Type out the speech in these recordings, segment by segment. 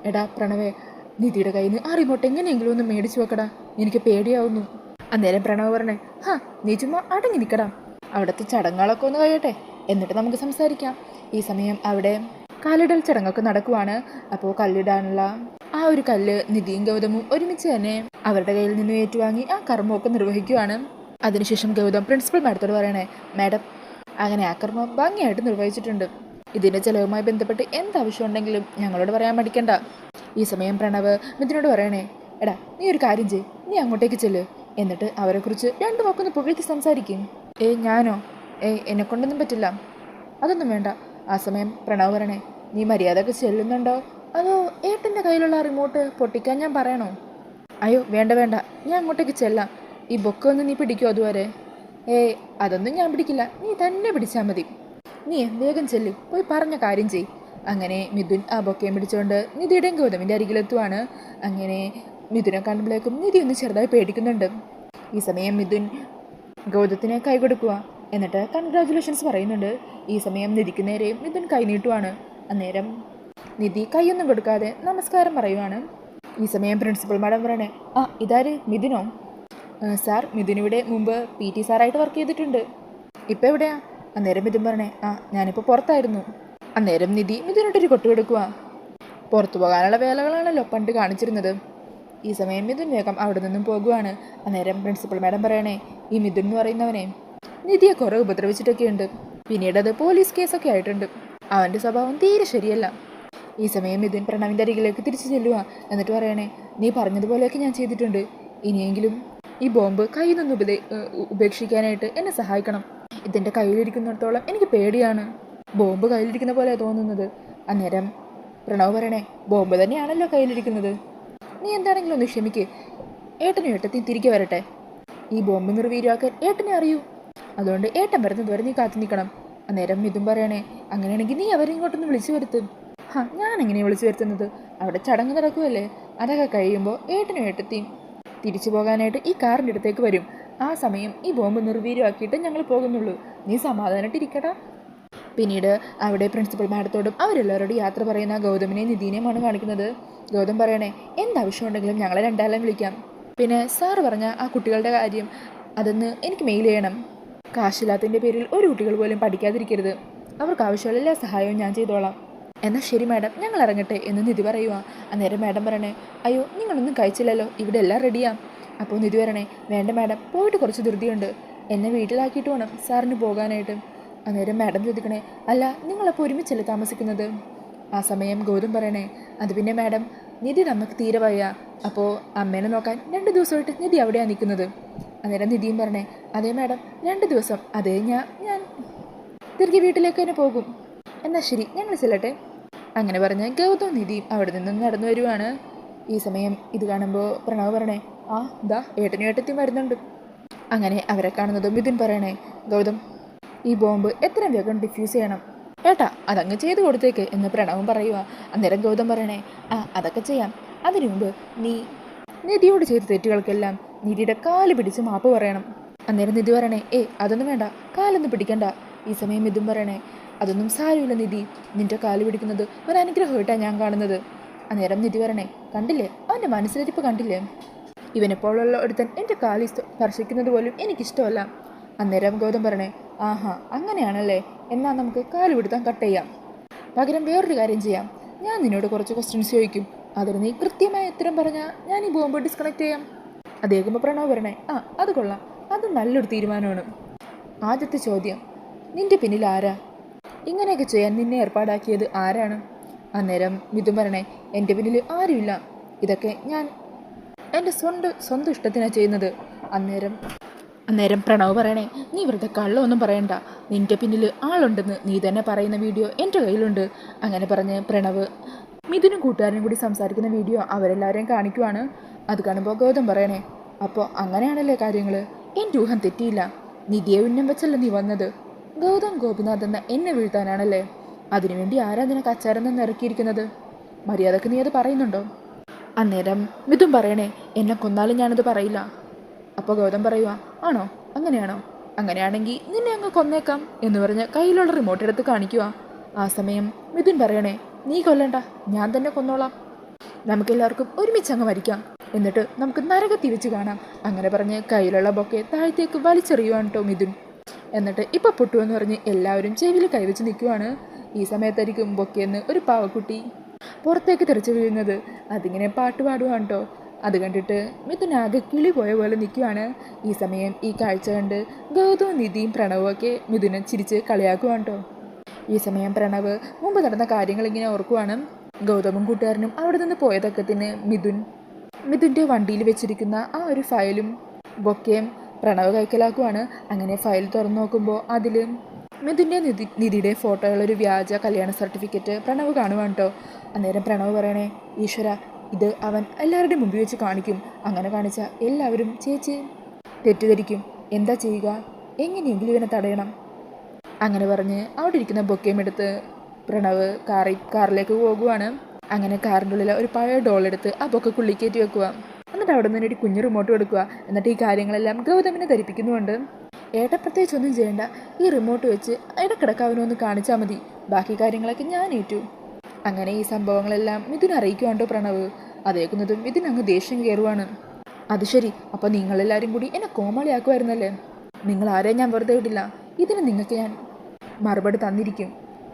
എടാ പ്രണവേ, നിധിയുടെ കയ്യിൽ നിന്ന് ആ റിമോട്ട് എങ്ങനെയെങ്കിലും ഒന്ന് മേടിച്ചു വെക്കടാ, എനിക്ക് പേടിയാവുന്നു. അന്നേരം പ്രണവ് പറഞ്ഞേ, നീ ചുമ്മാ അടങ്ങി നിൽക്കടാ, അവിടുത്തെ ചടങ്ങുകളൊക്കെ ഒന്ന് കഴിയട്ടെ, എന്നിട്ട് നമുക്ക് സംസാരിക്കാം. ഈ സമയം അവിടെ കാലിടൽ ചടങ്ങൊക്കെ നടക്കുവാണ്. അപ്പോൾ കല്ലിടാനുള്ള ആ ഒരു കല്ല് നിധിയും ഗൗതമും ഒരുമിച്ച് തന്നെ അവരുടെ കയ്യിൽ നിന്ന് ഏറ്റുവാങ്ങി ആ കർമ്മമൊക്കെ നിർവഹിക്കുവാണ്. അതിനുശേഷം ഗൗതം പ്രിൻസിപ്പൽ മാഡത്തോട് പറയണേ, മാഡം അങ്ങനെ ആ കർമ്മം ഭംഗിയായിട്ട് നിർവഹിച്ചിട്ടുണ്ട്. ഇതിൻ്റെ ചെലവുമായി ബന്ധപ്പെട്ട് എന്താവശ്യം ഉണ്ടെങ്കിലും ഞങ്ങളോട് പറയാൻ മടിക്കണ്ട. ഈ സമയം പ്രണവ് മിഥുനോട് പറയണേ, എടാ നീ ഒരു കാര്യം ചെയ്യ്, നീ അങ്ങോട്ടേക്ക് ചെല്ല്, എന്നിട്ട് അവരെക്കുറിച്ച് രണ്ടു വാക്കൊന്ന് പുകഴ്ത്തി സംസാരിക്കും. ഞാനോ? എന്നെക്കൊണ്ടൊന്നും പറ്റില്ല, അതൊന്നും വേണ്ട. ആ സമയം പ്രണവ് പറയണേ, നീ മര്യാദക്ക് ചെല്ലുന്നുണ്ടോ അതോ ഏട്ടൻ്റെ കയ്യിലുള്ള റിമോട്ട് പൊട്ടിക്കാൻ ഞാൻ പറയണോ? അയ്യോ വേണ്ട വേണ്ട, ഞാൻ അങ്ങോട്ടേക്ക് ചെല്ലാം. ഈ ബൊക്കെ ഒന്ന് നീ പിടിക്കുമോ അതുവരെ? അതൊന്നും ഞാൻ പിടിക്കില്ല, നീ തന്നെ പിടിച്ചാൽ മതി. നീ വേഗം ചെല്ല്, പോയി പറഞ്ഞ കാര്യം ചെയ്. അങ്ങനെ മിഥുൻ ആ ബൊക്കയും പിടിച്ചുകൊണ്ട് നിധിയുടെയും ഗൗതമിൻ്റെ അരികിലെത്തുവാണ്. അങ്ങനെ മിഥുനെ കാണുമ്പോഴേക്കും നിധി ഒന്ന് ചെറുതായി പേടിക്കുന്നുണ്ട്. ഈ സമയം മിഥുൻ ഗൗതത്തിനെ കൈ കൊടുക്കുക, എന്നിട്ട് കൺഗ്രാജുലേഷൻസ് പറയുന്നുണ്ട്. ഈ സമയം നിധിക്ക് നേരെ മിഥുൻ കൈ നീട്ടുവാണ്. അന്നേരം നിധി കൈയൊന്നും കൊടുക്കാതെ നമസ്കാരം പറയുവാണ്. ഈ സമയം പ്രിൻസിപ്പൽ മാഡം പറയണേ, ഇതാര്, മിഥുനോ? സാർ, മിഥുനിവിടെ മുമ്പ് PT സാറായിട്ട് വർക്ക് ചെയ്തിട്ടുണ്ട്. ഇപ്പം എവിടെയാ? അന്നേരം മിഥുൻ പറഞ്ഞേ, ഞാനിപ്പോൾ പുറത്തായിരുന്നു. അന്നേരം നിധി മിഥുനോട്ടൊരു കൊട്ടു കൊടുക്കുക. പുറത്തു പോകാനുള്ള വേലകളാണല്ലോ പണ്ട് കാണിച്ചിരുന്നത്. ഈ സമയം മിഥുൻ വേഗം അവിടെ നിന്നും പോകുവാണ്. അന്നേരം പ്രിൻസിപ്പൽ മാഡം പറയണേ, ഈ മിഥുൻ എന്ന് പറയുന്നവനെ നിധിയെ കുറേ ഉപദ്രവിച്ചിട്ടൊക്കെയുണ്ട്, പിന്നീട് അത് പോലീസ് കേസൊക്കെ ആയിട്ടുണ്ട്. അവൻ്റെ സ്വഭാവം തീരെ ശരിയല്ല. ഈ സമയം മിഥുൻ പ്രണവിൻ്റെ അരികിലേക്ക് തിരിച്ചു ചെല്ലുക. എന്നിട്ട് പറയണേ, നീ പറഞ്ഞതുപോലെയൊക്കെ ഞാൻ ചെയ്തിട്ടുണ്ട്, ഇനിയെങ്കിലും ഈ ബോംബ് കയ്യിൽ നിന്ന് ഉപേക്ഷിക്കാനായിട്ട് എന്നെ സഹായിക്കണം. ഇതിൻ്റെ കയ്യിലിരിക്കുന്നിടത്തോളം എനിക്ക് പേടിയാണ്, ബോംബ് കയ്യിലിരിക്കുന്ന പോലെ തോന്നുന്നത്. അന്നേരം പ്രണവ് പറയണേ, ബോംബ് തന്നെയാണല്ലോ കയ്യിലിരിക്കുന്നത്, നീ എന്താണെങ്കിലും ഒന്ന് ക്ഷമിക്ക്, ഏട്ടനും ഏട്ടത്തി തിരികെ വരട്ടെ. ഈ ബോംബ് നിർവീര്യമാക്കാൻ ഏട്ടനെ അറിയൂ, അതുകൊണ്ട് ഏട്ടൻ വരുന്നത് വരെ നീ കാത്തു നിൽക്കണം. അന്നേരം മിഥുൻ പറയണേ, അങ്ങനെയാണെങ്കിൽ നീ അവരെ ഇങ്ങോട്ടൊന്ന് വിളിച്ചു വരുത്തും. ഞാൻ എങ്ങനെയാണ് വിളിച്ചു വരുത്തുന്നത്? അവിടെ ചടങ്ങ് നടക്കുമല്ലേ, അതൊക്കെ കഴിയുമ്പോൾ ഏട്ടനും ഏട്ടത്തിയും തിരിച്ചു പോകാനായിട്ട് ഈ കാറിൻ്റെ അടുത്തേക്ക് വരും. ആ സമയം ഈ ബോംബ് നിർവീര്യമാക്കിയിട്ട് ഞങ്ങൾ പോകുന്നുള്ളൂ, നീ സമാധാനമായിട്ടിരിക്കടാ. പിന്നീട് അവിടെ പ്രിൻസിപ്പൽ മാഡത്തോടും അവരെല്ലാവരോടും യാത്ര പറയുന്ന ഗൗതമിനെയും നിധിനെയുമാണ് കാണിക്കുന്നത്. ഗൗതം പറയണേ, എന്താവശ്യം ഉണ്ടെങ്കിലും ഞങ്ങളെ രണ്ടാളെയും വിളിക്കാം. പിന്നെ സാറ് പറഞ്ഞ ആ കുട്ടികളുടെ കാര്യം അതൊന്ന് എനിക്ക് മെയിൽ ചെയ്യണം. കാശില്ലാത്തതിൻ്റെ പേരിൽ ഒരു കുട്ടികൾ പോലും പഠിക്കാതിരിക്കരുത്, അവർക്ക് ആവശ്യമുള്ള എല്ലാ സഹായവും ഞാൻ ചെയ്തോളാം. എന്നാൽ ശരി മാഡം, ഞങ്ങൾ ഇറങ്ങട്ടെ എന്ന് നിധി പറയുക. അന്നേരം മാഡം പറയണേ, അയ്യോ നിങ്ങളൊന്നും കഴിച്ചില്ലല്ലോ, ഇവിടെ എല്ലാം റെഡിയാണ്. അപ്പോൾ നിധി പറയണേ, വേണ്ട മാഡം, പോയിട്ട് കുറച്ച് ധൃതിയുണ്ട്, എന്നെ വീട്ടിലാക്കിയിട്ട് വേണം സാറിന് പോകാനായിട്ട്. അന്നേരം മാഡം ചോദിക്കണേ, അല്ല നിങ്ങളപ്പോൾ ഒരുമിച്ചല്ലേ താമസിക്കുന്നത്? ആ സമയം ഗൗതം പറയണേ, അത് പിന്നെ മാഡം, നിധി നമുക്ക് തീരെ വയ്യ, അപ്പോൾ അമ്മേനെ നോക്കാൻ 2 ദിവസമായിട്ട് നിധി അവിടെയാണ് നിൽക്കുന്നത്. അന്നേരം നിധിയും പറഞ്ഞേ, അതേ മാഡം, 2 ദിവസം, അതേ ഞാൻ തിരികെ വീട്ടിലേക്ക് തന്നെ പോകും. എന്നാൽ ശരി, ഞങ്ങൾ ചെല്ലട്ടെ. അങ്ങനെ പറഞ്ഞ് ഗൗതം നിധിയും അവിടെ നിന്നും നടന്നു വരുവാണ്. ഈ സമയം ഇത് കാണുമ്പോൾ പ്രണവ് പറയണേ, ദാ ഏട്ടനും ഏട്ടത്തിയും വരുന്നുണ്ട്. അങ്ങനെ അവരെ കാണുന്നതും മിഥുൻ പറയണേ, ഗൗതം ഈ ബോംബ് എത്രയും വേഗം ഡിഫ്യൂസ് ചെയ്യണം. ഏട്ടാ അതങ്ങ് ചെയ്തു കൊടുത്തേക്ക് എന്ന് പ്രണവും പറയുക. അന്നേരം ഗൗതം പറയണേ, അതൊക്കെ ചെയ്യാം, അതിനു മുമ്പ് നീ നിധിയോട് ചെയ്ത തെറ്റുകൾക്കെല്ലാം നിധിയുടെ കാല് പിടിച്ച് മാപ്പ് പറയണം. അന്നേരം നിധി പറയണേ, അതൊന്നും വേണ്ട, കാലൊന്നും പിടിക്കണ്ട. ഈ സമയം മിഥുൻ പറയണേ, അതൊന്നും സാരമില്ല നിധി, നിന്റെ കാല് പിടിക്കുന്നത് ഒരു അനുഗ്രഹമായിട്ടാണ് ഞാൻ കാണുന്നത്. അന്നേരം നിധി പറയണേ, കണ്ടില്ലേ അവൻ്റെ മനസ്സിലിരിപ്പ് കണ്ടില്ലേ, ഇവനെപ്പോലുള്ള ഒരുത്തൻ എൻ്റെ കാലിൽ സ്പർശിക്കുന്നത് പോലും എനിക്കിഷ്ടമല്ല. അന്നേരം ഗൗതം പറയണേ, അങ്ങനെയാണല്ലേ, എന്നാൽ നമുക്ക് കാല് പിടുത്താൻ കട്ട് ചെയ്യാം. പകരം വേറൊരു കാര്യം ചെയ്യാം, ഞാൻ നിന്നോട് കുറച്ച് ക്വസ്റ്റ്യൻസ് ചോദിക്കും, അതിന് നീ കൃത്യമായ ഉത്തരം പറഞ്ഞാൽ ഞാൻ ഈ ബോംബ് ഡിസ്കണക്ട് ചെയ്യാം. അത് കേൾക്കുമ്പോൾ പ്രണവ് പറയണേ, അത് കൊള്ളാം, അത് നല്ലൊരു തീരുമാനമാണ്. ആദ്യത്തെ ചോദ്യം, നിന്റെ പിന്നിൽ ആരാ? ഇങ്ങനെയൊക്കെ ചെയ്യാൻ നിന്നെ ഏർപ്പാടാക്കിയത് ആരാണ്? അന്നേരം മിഥുൻ പറയണേ, എൻ്റെ പിന്നിൽ ആരുമില്ല, ഇതൊക്കെ ഞാൻ എൻ്റെ സ്വന്തം ഇഷ്ടത്തിനാണ് ചെയ്യുന്നത്. അന്നേരം പ്രണവ് പറയണേ, നീ വെറുതെ കള്ളമൊന്നും പറയണ്ട, നിൻ്റെ പിന്നിൽ ആളുണ്ടെന്ന് നീ തന്നെ പറയുന്ന വീഡിയോ എൻ്റെ കയ്യിലുണ്ട്. അങ്ങനെ പറഞ്ഞ് പ്രണവ് മിഥുനും കൂട്ടുകാരനും കൂടി സംസാരിക്കുന്ന വീഡിയോ അവരെല്ലാവരെയും കാണിക്കുവാണ്. അത് കാണുമ്പോൾ ഗൗതം പറയണേ, അപ്പോൾ അങ്ങനെയാണല്ലേ കാര്യങ്ങൾ, എൻ്റെ ഊഹം തെറ്റിയില്ല, നിധിയെ ഉന്നം വെച്ചല്ല നീ വന്നത്, ഗൗതം ഗോപിനാഥ് എന്ന എന്നെ വീഴ്ത്താനാണല്ലേ, അതിനുവേണ്ടി ആരാ നിനക്ക് അച്ചാരം നിന്ന് ഇറക്കിയിരിക്കുന്നത്, മര്യാദക്ക് നീ അത് പറയുന്നുണ്ടോ? അന്നേരം മിഥുൻ പറയണേ, എന്നെ കൊന്നാലും ഞാനത് പറയില്ല. അപ്പോൾ ഗൗതം പറയുക, ആണോ, അങ്ങനെയാണോ, അങ്ങനെയാണെങ്കിൽ നിന്നെ അങ്ങ് കൊന്നേക്കാം എന്ന് പറഞ്ഞ് കയ്യിലുള്ള റിമോട്ട് എടുത്ത് കാണിക്കുക. ആ സമയം മിഥുൻ പറയണേ, നീ കൊല്ലണ്ട, ഞാൻ തന്നെ കൊന്നോളാം. നമുക്കെല്ലാവർക്കും ഒരുമിച്ച് അങ്ങ് മരിക്കാം, എന്നിട്ട് നമുക്ക് നരകത്തി വെച്ച് കാണാം. അങ്ങനെ പറഞ്ഞ് കയ്യിലുള്ള ബൊക്കെ താഴത്തേക്ക് വലിച്ചെറിയുവാണ് കേട്ടോ മിഥുൻ. എന്നിട്ട് ഇപ്പം പൊട്ടുവെന്ന് പറഞ്ഞ് എല്ലാവരും ചെവിയിൽ കൈവച്ച് നിൽക്കുവാണ്. ഈ സമയത്തായിരിക്കും ബൊക്കെയെന്ന് ഒരു പാവക്കുട്ടി പുറത്തേക്ക് തെറിച്ച് വീഴുന്നത്. അതിങ്ങനെ പാട്ട് പാടുവാണ് കേട്ടോ. അത് കണ്ടിട്ട് മിഥുൻ ആകെ കിളി പോയ പോലെ നിൽക്കുവാണ്. ഈ സമയം ഈ കാഴ്ച കണ്ട് ഗൗതവും നിധിയും പ്രണവും ഒക്കെ മിഥുനെ ചിരിച്ച് കളിയാക്കുവാണ് കേട്ടോ. ഈ സമയം പ്രണവ് മുമ്പ് നടന്ന കാര്യങ്ങൾ ഇങ്ങനെ ഓർക്കുവാണ്. ഗൗതമും കൂട്ടുകാരനും അവിടെ നിന്ന് പോയതൊക്കത്തിന് മിഥുൻ്റെ വണ്ടിയിൽ വെച്ചിരിക്കുന്ന ആ ഒരു ഫയലും ബൊക്കെയും പ്രണവ് കൈക്കലാക്കുവാണ്. അങ്ങനെ ഫയൽ തുറന്നു നോക്കുമ്പോൾ അതിൽ മിഥുൻ്റെ നിധിയുടെ ഫോട്ടോയുള്ളൊരു വ്യാജ കല്യാണ സർട്ടിഫിക്കറ്റ് പ്രണവ് കാണുവാണ് കേട്ടോ. അന്നേരം പ്രണവ് പറയണേ, ഈശ്വര, ഇത് അവൻ എല്ലാവരുടെയും മുമ്പിൽ വെച്ച് കാണിക്കും. അങ്ങനെ കാണിച്ചാൽ എല്ലാവരും ചേച്ചി തെറ്റിദ്ധരിക്കും. എന്താ ചെയ്യുക? എങ്ങനെയെങ്കിലും ഇവനെ തടയണം. അങ്ങനെ പറഞ്ഞ് അവിടെ ഇരിക്കുന്ന ബൊക്കയും എടുത്ത് പ്രണവ് കാറിലേക്ക് പോകുവാണ്. അങ്ങനെ കാറിൻ്റെ ഉള്ളിൽ ഒരു പഴയ ഡോളെടുത്ത് ആ ബൊക്കക്കുള്ളിൽ കയറ്റി വെക്കുക. എന്നിട്ട് അവിടെ നിന്ന് ഒരു കുഞ്ഞു റിമോട്ട് കൊടുക്കുക. എന്നിട്ട് ഈ കാര്യങ്ങളെല്ലാം ഗൗതമിനെ ധരിപ്പിക്കുന്നുമുണ്ട്. ഏട്ടൻ പ്രത്യേകിച്ച് ഒന്നും ചെയ്യേണ്ട, ഈ റിമോട്ട് വെച്ച് ഇടക്കിടക്ക് അവനൊന്ന് കാണിച്ചാൽ മതി, ബാക്കി കാര്യങ്ങളൊക്കെ ഞാൻ ഏറ്റു. അങ്ങനെ ഈ സംഭവങ്ങളെല്ലാം മിഥുനെ അറിയിക്കുവാണ്ടോ പ്രണവ്. അതേക്കുന്നതും മിഥുൻ അങ്ങ് ദേഷ്യം കയറുവാണ്. അത് ശരി, അപ്പോൾ നിങ്ങളെല്ലാവരും കൂടി എന്നെ കോമാളിയാക്കുമായിരുന്നല്ലേ? നിങ്ങൾ ആരെയും ഞാൻ വെറുതെ വിടില്ല. ഇതിന് നിങ്ങൾക്ക് ഞാൻ മറുപടി തന്നിരിക്കും.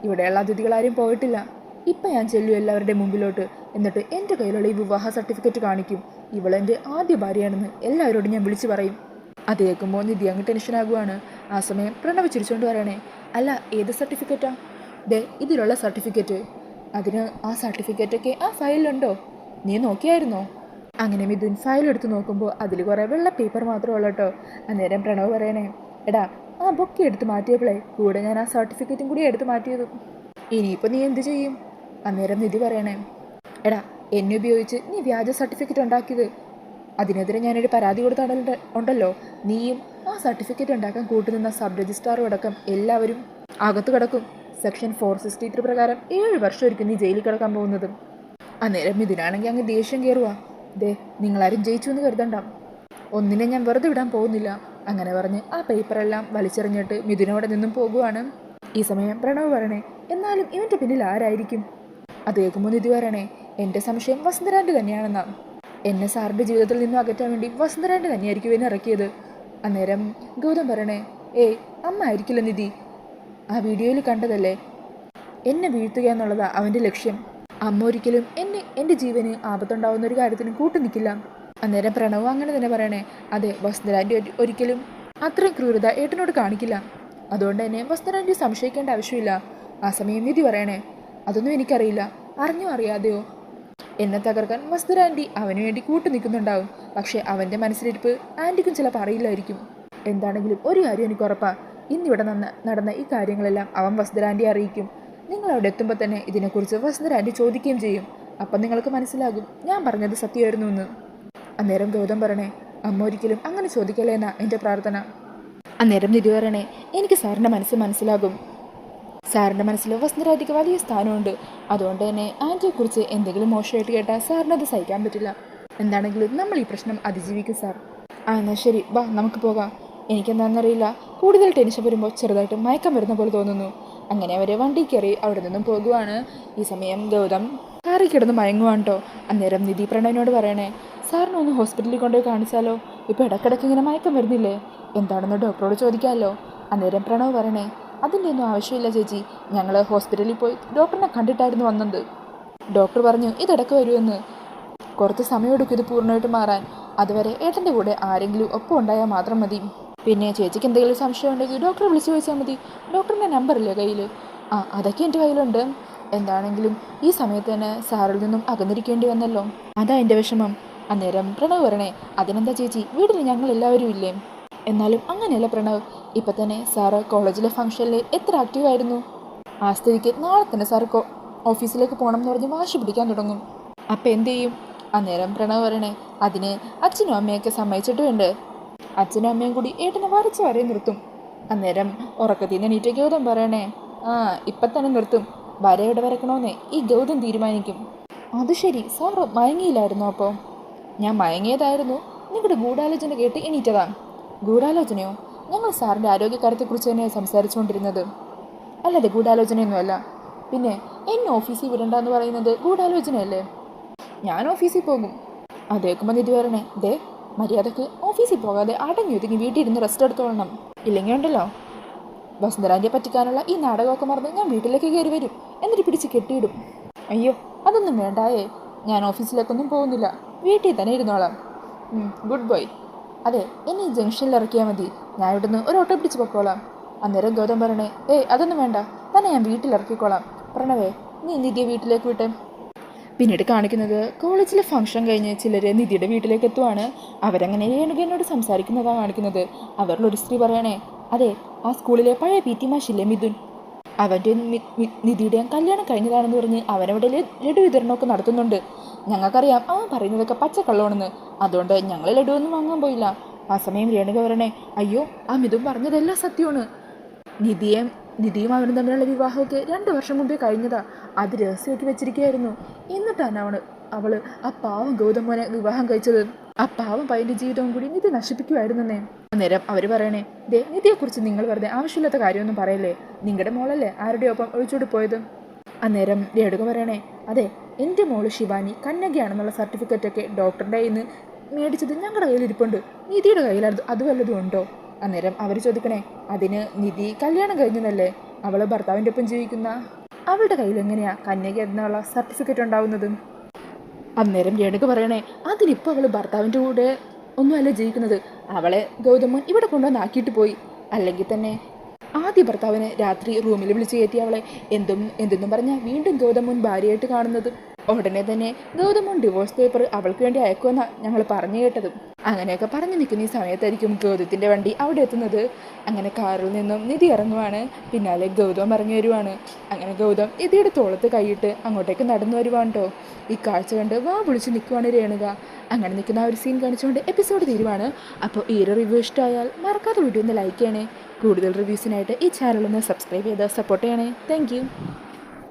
ഇവിടെയുള്ള അതിഥികളാരും പോയിട്ടില്ല. ഇപ്പം ഞാൻ ചെല്ലും എല്ലാവരുടെ മുമ്പിലോട്ട്. എന്നിട്ട് എൻ്റെ കയ്യിലുള്ള ഈ വിവാഹ സർട്ടിഫിക്കറ്റ് കാണിക്കും. ഇവളെൻ്റെ ആദ്യ ഭാര്യയാണെന്ന് എല്ലാവരോടും ഞാൻ വിളിച്ചു പറയും. അത് കേൾക്കുമ്പോൾ നിധി അങ്ങ് ടെൻഷനാകുവാണ്. ആ സമയം പ്രണവ് ചിരിച്ചുകൊണ്ട് പറയണേ, അല്ല, ഏത് സർട്ടിഫിക്കറ്റാ? ദേ ഇതിലുള്ള സർട്ടിഫിക്കറ്റ്. അതിന് ആ സർട്ടിഫിക്കറ്റൊക്കെ ആ ഫയലിലുണ്ടോ? നീ നോക്കിയായിരുന്നോ? അങ്ങനെ മിഥുൻ ഫയൽ എടുത്ത് നോക്കുമ്പോൾ അതിൽ കുറേ വെള്ള പേപ്പർ മാത്രമേ കേട്ടോ. അന്നേരം പ്രണവ് പറയണേ, എടാ, ആ ബുക്ക് എടുത്ത് മാറ്റിയപ്പോഴേ കൂടെ ഞാൻ ആ സർട്ടിഫിക്കറ്റും കൂടി എടുത്ത് മാറ്റിയത്. ഇനിയിപ്പോൾ നീ എന്ത് ചെയ്യും? അന്നേരം നിധി പറയണേ, എടാ, എന്നെ ഉപയോഗിച്ച് നീ വ്യാജ സർട്ടിഫിക്കറ്റ് ഉണ്ടാക്കിയത്, അതിനെതിരെ ഞാനൊരു പരാതി കൊടുത്താണല്ലോ. നീയും ആ സർട്ടിഫിക്കറ്റ് ഉണ്ടാക്കാൻ കൂട്ടുനിന്ന സബ് രജിസ്ട്രാറും അടക്കം എല്ലാവരും അകത്ത് കിടക്കും. സെക്ഷൻ 463 പ്രകാരം 7 വർഷമായിരിക്കും നീ ജയിലിൽ കിടക്കാൻ പോകുന്നത്. അന്നേരം ഇതിനാണെങ്കിൽ അങ്ങ് ദേഷ്യം കയറുക. ദേ, നിങ്ങളാരും ജയിച്ചു എന്ന് കരുതണ്ട, ഒന്നിനെ ഞാൻ വെറുതെ വിടാൻ പോകുന്നില്ല. അങ്ങനെ പറഞ്ഞ് ആ പേപ്പറെല്ലാം വലിച്ചെറിഞ്ഞിട്ട് മിഥുനോടെ നിന്നും പോകുവാണ്. ഈ സമയം പ്രണവ് പറയണേ, എന്നാലും ഇവൻ്റെ പിന്നിൽ ആരായിരിക്കും? അത് കേൾക്കുമ്പോൾ നിധി പറയണേ, എൻ്റെ സംശയം വസുന്ധരാൻ്റെ തന്നെയാണെന്നാണ്. എന്നെ സാറിൻ്റെ ജീവിതത്തിൽ നിന്നും അകറ്റാൻ വേണ്ടി വസുന്ധരാൻ്റെ തന്നെയായിരിക്കും എന്നെ ഇറക്കിയത്. അന്നേരം ഗൗതം പറയണേ, ഏയ്, അമ്മ ആയിരിക്കില്ല നിധി, ആ വീഡിയോയിൽ കണ്ടതല്ലേ, എന്നെ വീഴ്ത്തുക എന്നുള്ളതാണ് അവൻ്റെ ലക്ഷ്യം. അമ്മ ഒരിക്കലും എൻ്റെ ജീവന് ആപത്തുണ്ടാവുന്ന ഒരു കാര്യത്തിനും കൂട്ടു നിൽക്കില്ല. അന്നേരം പ്രണവ് അങ്ങനെ തന്നെ പറയണേ, അതെ, വസുന്ധരാൻ്റെ ഒരിക്കലും അത്രയും ക്രൂരത ഏട്ടനോട് കാണിക്കില്ല. അതുകൊണ്ട് തന്നെ വസുന്ധരാൻ്റെ സംശയിക്കേണ്ട ആവശ്യമില്ല. ആ സമയം നിധി പറയണേ, അതൊന്നും എനിക്കറിയില്ല, അറിഞ്ഞോ അറിയാതെയോ എന്നെ തകർക്കാൻ വസുന്ധരാൻ്റെ അവന് വേണ്ടി കൂട്ടു നിൽക്കുന്നുണ്ടാവും. പക്ഷേ അവൻ്റെ മനസ്സിലിരിപ്പ് ആൻറ്റിക്കും ചിലപ്പോൾ അറിയില്ലായിരിക്കും. എന്താണെങ്കിലും ഒരു കാര്യം എനിക്ക് ഉറപ്പാ, ഇന്നിവിടെ നടന്ന ഈ കാര്യങ്ങളെല്ലാം അവൻ വസുന്ധരാൻ്റെ അറിയിക്കും. നിങ്ങൾ അവിടെ എത്തുമ്പോൾ തന്നെ ഇതിനെക്കുറിച്ച് വസുന്ധരാൻ്റെ ചോദിക്കുകയും ചെയ്യും. അപ്പം നിങ്ങൾക്ക് മനസ്സിലാകും ഞാൻ പറഞ്ഞത് സത്യമായിരുന്നു എന്ന്. അന്നേരം ഗൗതം പറയണേ, അമ്മ ഒരിക്കലും അങ്ങനെ ചോദിക്കല്ലേ എന്നാ എൻ്റെ പ്രാർത്ഥന. അന്നേരം നിധി പറയണേ, എനിക്ക് സാറിൻ്റെ മനസ്സിലാകും. സാറിൻ്റെ മനസ്സിൽ വസുന്ധരാൻ്റിക്ക് വലിയ സ്ഥാനമുണ്ട്. അതുകൊണ്ട് തന്നെ ആൻറ്റിയെക്കുറിച്ച് എന്തെങ്കിലും മോശമായിട്ട് കേട്ടാൽ സാറിനത് സഹിക്കാൻ പറ്റില്ല. എന്താണെങ്കിലും നമ്മൾ ഈ പ്രശ്നം അതിജീവിക്കും സാർ. എന്നാൽ ശരി, വാ നമുക്ക് പോകാം. എനിക്കെന്താണെന്നറിയില്ല, കൂടുതൽ ടെൻഷൻ വരുമ്പോൾ ചെറുതായിട്ട് മയക്കം വരുന്ന പോലെ തോന്നുന്നു. അങ്ങനെ അവർ വണ്ടി കയറി അവിടെ നിന്നും പോകുവാണ്. ഈ സമയം ഗൗതം കാറിൽ കിടന്ന് മയങ്ങുവാണ് കേട്ടോ. അന്നേരം നിധി പ്രണവിനോട് പറയണേ, സാറിനെ ഒന്ന് ഹോസ്പിറ്റലിൽ കൊണ്ടുപോയി കാണിച്ചാലോ? ഇപ്പോൾ ഇടയ്ക്കിടയ്ക്ക് ഇങ്ങനെ മയക്കം വരുന്നില്ലേ? എന്താണെന്ന് ഡോക്ടറോട് ചോദിക്കാമല്ലോ. അന്നേരം പ്രണവ് പറയണേ, അതിൻ്റെ ഒന്നും ആവശ്യമില്ല ചേച്ചി, ഞങ്ങൾ ഹോസ്പിറ്റലിൽ പോയി ഡോക്ടറിനെ കണ്ടിട്ടായിരുന്നു വന്നത്. ഡോക്ടർ പറഞ്ഞു ഇതിടക്ക് വരുമെന്ന്. കുറച്ച് സമയമെടുക്കും ഇത് പൂർണ്ണമായിട്ട് മാറാൻ. അതുവരെ ഏട്ടൻ്റെ കൂടെ ആരെങ്കിലും ഒപ്പം ഉണ്ടായാൽ മാത്രം മതി. പിന്നെ ചേച്ചിക്ക് എന്തെങ്കിലും സംശയം ഉണ്ടെങ്കിൽ ഡോക്ടറെ വിളിച്ചു ചോദിച്ചാൽ മതി. ഡോക്ടറിൻ്റെ നമ്പറില്ലേ കയ്യിൽ? അതൊക്കെ എൻ്റെ കയ്യിലുണ്ട്. എന്താണെങ്കിലും ഈ സമയത്ത് തന്നെ സാറിൽ നിന്നും അകന്നിരിക്കേണ്ടി വന്നല്ലോ, അതാ എൻ്റെ വിഷമം. അന്നേരം പ്രണവ് പറയണേ, അതിനെന്താ ചേച്ചി, വീട്ടിൽ ഞങ്ങൾ എല്ലാവരും ഇല്ലേ? എന്നാലും അങ്ങനെയല്ല പ്രണവ്, ഇപ്പം തന്നെ സാറ് കോളേജിലെ ഫംഗ്ഷനിൽ എത്ര ആക്റ്റീവായിരുന്നു. ആ സ്ഥിതിക്ക് നാളെ തന്നെ സാറ് ഓഫീസിലേക്ക് പോകണം എന്ന് പറഞ്ഞ് വാശി പിടിക്കാൻ തുടങ്ങും. അപ്പം എന്ത് ചെയ്യും? അന്നേരം പ്രണവ് പറയണേ, അതിന് അച്ഛനും അമ്മയൊക്കെ സമ്മതിച്ചിട്ടുമുണ്ട്. അച്ഛനും അമ്മയും കൂടി ഏട്ടനെ വരച്ച് വരെ നിർത്തും. അന്നേരം ഉറക്കത്തിൽ നിന്ന് എണീറ്റ ഗൗതം പറയണേ, ഇപ്പം തന്നെ നിർത്തും. വര എവിടെ വരക്കണമെന്നേ ഈ ഗൗതം തീരുമാനിക്കും. അത് ശരി, സാർ മയങ്ങിയില്ലായിരുന്നു? അപ്പോൾ ഞാൻ മയങ്ങിയതായിരുന്നു. നിങ്ങളുടെ ഗൂഢാലോചന കേട്ട് എണീറ്റതാ. ഗൂഢാലോചനയോ? ഞങ്ങൾ സാറിൻ്റെ ആരോഗ്യകാര്യത്തെക്കുറിച്ച് തന്നെയാണ് സംസാരിച്ചുകൊണ്ടിരുന്നത്, അല്ലാതെ ഗൂഢാലോചനയൊന്നുമല്ല. പിന്നെ എന്നെ ഓഫീസിൽ വിടണ്ടെന്ന് പറയുന്നത് ഗൂഢാലോചനയല്ലേ? ഞാൻ ഓഫീസിൽ പോകും. അതേക്കുമ്പോൾ നിധി പറയണേ, ദേ മര്യാദക്ക് ഓഫീസിൽ പോകാതെ അടങ്ങി ഒതുങ്ങി വീട്ടിൽ ഇരുന്ന് റെസ്റ്റ് എടുത്തോളണം. ഇല്ലെങ്കിൽ ഉണ്ടല്ലോ വസുന്ധരാൻ്റെ പറ്റിക്കാനുള്ള ഈ നാടകമൊക്കെ മറന്ന് ഞാൻ വീട്ടിലേക്ക് കയറി വരും, എന്നിട്ട് പിടിച്ച് കെട്ടിയിടും. അയ്യോ അതൊന്നും വേണ്ടായേ, ഞാൻ ഓഫീസിലേക്കൊന്നും പോകുന്നില്ല, വീട്ടിൽ തന്നെ ഇരുന്നോളാം. Good boy. അതെ എന്നെ ഈ ജംഗ്ഷനിൽ ഇറക്കിയാൽ മതി, ഞാൻ ഇവിടുന്ന് ഒരു ഓട്ടോ പിടിച്ച് പൊക്കോളാം. അന്നേരം ഗൗതം പറയണേ, അതൊന്നും വേണ്ട, തന്നെ ഞാൻ വീട്ടിൽ ഇറക്കിക്കോളാം. പ്രണവേ നീ നിധിയെ വീട്ടിലേക്ക് വിട്ടേ. പിന്നീട് കാണിക്കുന്നത് കോളേജിലെ ഫംഗ്ഷൻ കഴിഞ്ഞ് ചിലർ നിധിയുടെ വീട്ടിലേക്ക് എത്തുവാണ്. അവരങ്ങനെ രേണുകയോട് സംസാരിക്കുന്നതാണ് കാണിക്കുന്നത്. അവരിലൊരു സ്ത്രീ പറയണേ, അതെ ആ സ്കൂളിലെ പഴയ PT മാഷില്ലേ മിഥുൻ, അവൻ്റെ നിധിയുടെയും കല്യാണം കഴിഞ്ഞതാണെന്ന് പറഞ്ഞ് അവനവിടെ ലഡു വിതരണമൊക്കെ നടത്തുന്നുണ്ട്. ഞങ്ങൾക്കറിയാം അവൻ പറയുന്നതൊക്കെ പച്ചക്കള്ളമാണെന്ന്, അതുകൊണ്ട് ഞങ്ങൾ ലഡു ഒന്നും വാങ്ങാൻ പോയില്ല. ആ സമയം രേണുക പറയണേ, അയ്യോ ആ മിഥുൻ പറഞ്ഞതെല്ലാം സത്യമാണ്. നിധിയും അവനും തമ്മിലുള്ള വിവാഹമൊക്കെ 2 വർഷം മുമ്പേ കഴിഞ്ഞതാ, അത് രഹസ്യമാക്കി വെച്ചിരിക്കുകയായിരുന്നു. എന്നിട്ടാണ് അവള് ആ പാവം ഗൗതം മോനെ വിവാഹം കഴിച്ചത്. ആ പാവം പയ്യൻ്റെ ജീവിതവും കൂടി നിധി നശിപ്പിക്കുമായിരുന്നേ. അന്നേരം അവർ പറയണേ, ദേ നിധിയെക്കുറിച്ച് നിങ്ങൾ വെറുതെ ആവശ്യമില്ലാത്ത കാര്യമൊന്നും പറയല്ലേ, നിങ്ങളുടെ മോളല്ലേ ആരുടെ ഒപ്പം ഒഴിച്ചോടി പോയത്. അന്നേരം രേണുക പറയണേ, അതെ എൻ്റെ മോള് ശിവാനി കന്യകയാണെന്നുള്ള സർട്ടിഫിക്കറ്റൊക്കെ ഡോക്ടറുടെ കയ്യിൽ നിന്ന് മേടിച്ചത് ഞങ്ങളുടെ കയ്യിലിരിപ്പുണ്ട്, നിധിയുടെ കയ്യിൽ അത് വല്ലതും ഉണ്ടോ. അന്നേരം അവർ ചോദിക്കണേ, അതിന് നിധി കല്യാണം കഴിഞ്ഞതല്ലേ, അവൾ ഭർത്താവിൻ്റെ ഒപ്പം ജീവിക്കുന്ന അവളുടെ കയ്യിൽ എങ്ങനെയാ കന്യക എന്നുള്ള സർട്ടിഫിക്കറ്റ് ഉണ്ടാവുന്നത്. അന്നേരം രേണുക പറയണേ, അതിനിപ്പോൾ അവൾ ഭർത്താവിൻ്റെ കൂടെ ഒന്നുമല്ല ജീവിക്കുന്നത്, അവളെ ഗൗതമൻ ഇവിടെ കൊണ്ടുവന്നാക്കിയിട്ട് പോയി. അല്ലെങ്കിൽ തന്നെ ആദ്യ ഭർത്താവിനെ രാത്രി റൂമിൽ വിളിച്ച് കയറ്റി അവളെ എന്തെന്നും പറഞ്ഞാൽ വീണ്ടും ഗൗതമൻ ഭാര്യയായിട്ട് കാണുന്നത്. ഉടനെ തന്നെ ഗൗതമൻ ഡിവോഴ്സ് പേപ്പർ അവൾക്ക് വേണ്ടി അയക്കുമെന്നാണ് ഞങ്ങൾ പറഞ്ഞു കേട്ടത്. അങ്ങനെയൊക്കെ പറഞ്ഞു നിൽക്കുന്ന ഈ സമയത്തായിരിക്കും ഗൗതത്തിൻ്റെ വണ്ടി അവിടെ എത്തുന്നത്. അങ്ങനെ കാറിൽ നിന്നും നിധി ഇറങ്ങുവാണ്, പിന്നാലെ ഗൗതം ഇറങ്ങി വരുവാണ്. അങ്ങനെ ഗൗതം നിധിയുടെ തോളത്ത് കൈയിട്ട് അങ്ങോട്ടേക്ക് നടന്നു വരുവാണ് കേട്ടോ. ഈ കാഴ്ച കണ്ട് വാ വിളിച്ച് നിൽക്കുവാണ് രേണുക. അങ്ങനെ നിൽക്കുന്ന ആ ഒരു സീൻ കാണിച്ചുകൊണ്ട് എപ്പിസോഡ് തീരുവാണ്. അപ്പോൾ ഈ ഒരു റിവ്യൂ ഇഷ്ടമായാൽ മറക്കാതെ വീഡിയോ ഒന്ന് ലൈക്ക് ചെയ്യണേ. കൂടുതൽ റിവ്യൂസിനായിട്ട് ഈ ചാനൽ ഒന്ന് സബ്സ്ക്രൈബ് ചെയ്ത് സപ്പോർട്ട് ചെയ്യണേ. താങ്ക്